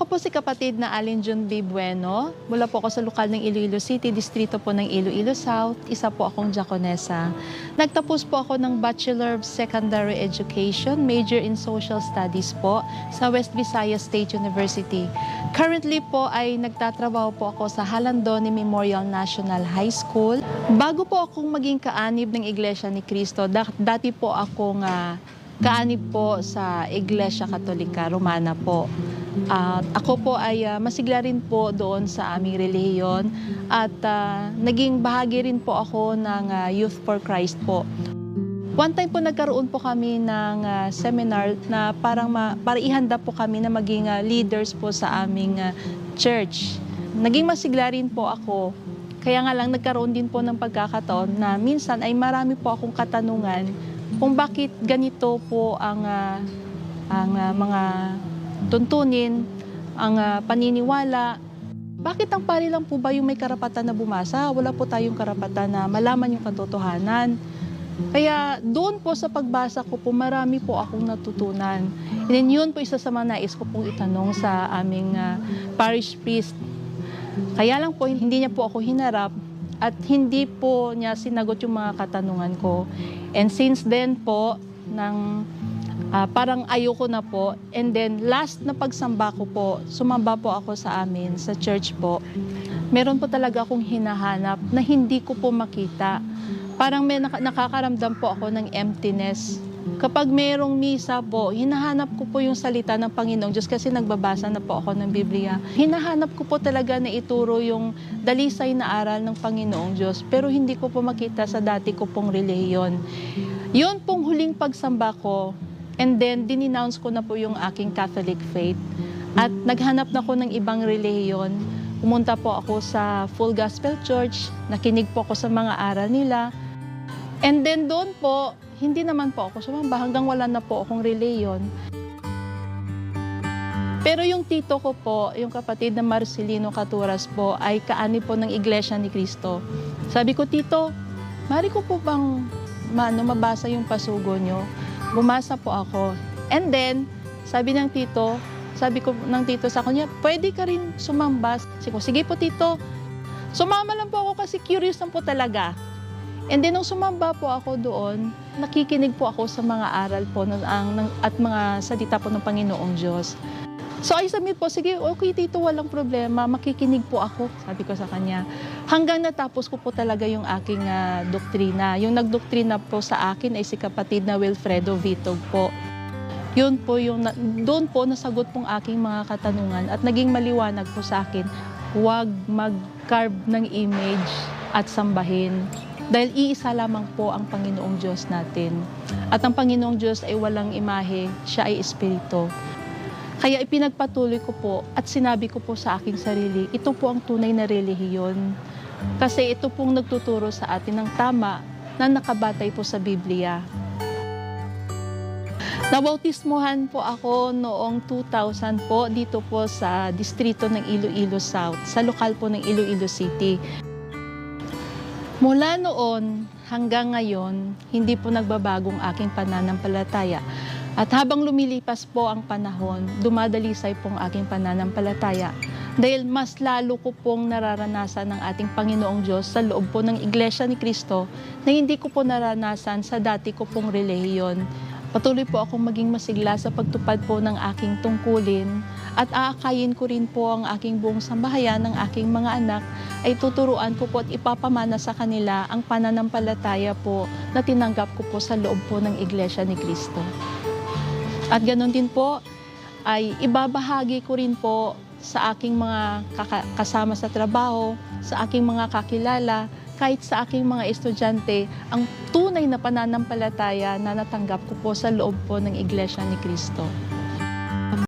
Ako po si kapatid na Alin Jun B. Bueno. Mula po ako sa lokal ng Iloilo City, distrito po ng Iloilo South. Isa po akong diakonesa. Nagtapos po ako ng Bachelor of Secondary Education, major in Social Studies po sa West Visayas State University. Currently po ay nagtatrabaho po ako sa Halandoni Memorial National High School. Bago po akong maging kaanib ng Iglesia ni Cristo, dati po akong kaanib po sa Iglesia Katolika Romana po. Ako po ay masigla rin po doon sa aming relihiyon at naging bahagi rin po ako ng Youth for Christ po. One time po nagkaroon po kami ng seminar na para ihanda po kami na maging leaders po sa aming church. Naging masigla rin po ako. Kaya nga lang nagkaroon din po ng pagkakataon na minsan ay marami po akong katanungan kung bakit ganito po ang mga tuntunin, ang paniniwala. Bakit ang pari lang po ba yung may karapatan na bumasa? Wala po tayong karapatan na malaman yung katotohanan. Kaya doon po sa pagbasa ko po, marami po akong natutunan. And then yun po isa sa mga nais ko pong itanong sa aming parish priest. Kaya lang po, hindi niya po ako hinarap at hindi po niya sinagot yung mga katanungan ko. And since then po, parang ayoko na po. And then, last na pagsamba ko po, sumamba po ako sa amin, sa church po. Meron po talaga akong hinahanap na hindi ko po makita. Parang nakakaramdam po ako ng emptiness. Kapag merong misa po, hinahanap ko po yung salita ng Panginoong Diyos kasi nagbabasa na po ako ng Biblia. Hinahanap ko po talaga na ituro yung dalisay na aral ng Panginoong Diyos, pero hindi ko po makita sa dati ko pong relihiyon. Yun pong huling pagsamba ko. And then, dininounce ko na po yung aking Catholic faith. At naghanap na ko ng ibang relihiyon. Pumunta po ako sa Full Gospel Church. Nakinig po ako sa mga aral nila. And then doon po, hindi naman po ako sumamba hanggang wala na po akong relihiyon. Pero yung tito ko po, yung kapatid na Marcelino Caturas po, ay kaani po ng Iglesia ni Cristo. Sabi ko, Tito, mari ko po bang mabasa yung pasugo nyo? Bumasa po ako. And then, sabi ng tito sa kanya, pwede ka rin sumamba. Sige po tito. Sumama lang po ako kasi curious lang po talaga. And then, nung sumamba po ako doon, nakikinig po ako sa mga aral po at mga salita po ng Panginoong Diyos. So I submit po, sige, okay tito, walang problema, makikinig po ako, sabi ko sa kanya. Hanggang natapos ko po talaga yung aking doktrina. Yung nagdoktrina po sa akin ay si kapatid na Wilfredo Vitog po. Yun po doon po nasagot pong aking mga katanungan at naging maliwanag po sa akin, huwag mag-carve ng image at sambahin. Dahil iisa lamang po ang Panginoong Diyos natin. At ang Panginoong Diyos ay walang imahe, siya ay espiritu. Kaya ipinagpatuloy ko po at sinabi ko po sa aking sarili, ito po ang tunay na relihiyon. Kasi ito pong nagtuturo sa atin ng tama na nakabatay po sa Biblia. Nabautismuhan po ako noong 2000 po dito po sa distrito ng Iloilo South, sa lokal po ng Iloilo City. Mula noon hanggang ngayon, hindi po nagbabagong aking pananampalataya. At habang lumilipas po ang panahon, dumadalisay pong aking pananampalataya dahil mas lalo ko pong nararanasan ng ating Panginoong Diyos sa loob po ng Iglesia ni Cristo na hindi ko po naranasan sa dati ko pong relihiyon. Patuloy po akong maging masigla sa pagtupad po ng aking tungkulin at aakayin ko rin po ang aking buong sambahayan ng aking mga anak ay tuturuan ko po at ipapamana sa kanila ang pananampalataya po na tinanggap ko po sa loob po ng Iglesia ni Cristo. At ganoon din po ay ibabahagi ko rin po sa aking mga kasama sa trabaho, sa aking mga kakilala, kahit sa aking mga estudyante, ang tunay na pananampalataya na natanggap ko po sa loob po ng Iglesia ni Cristo.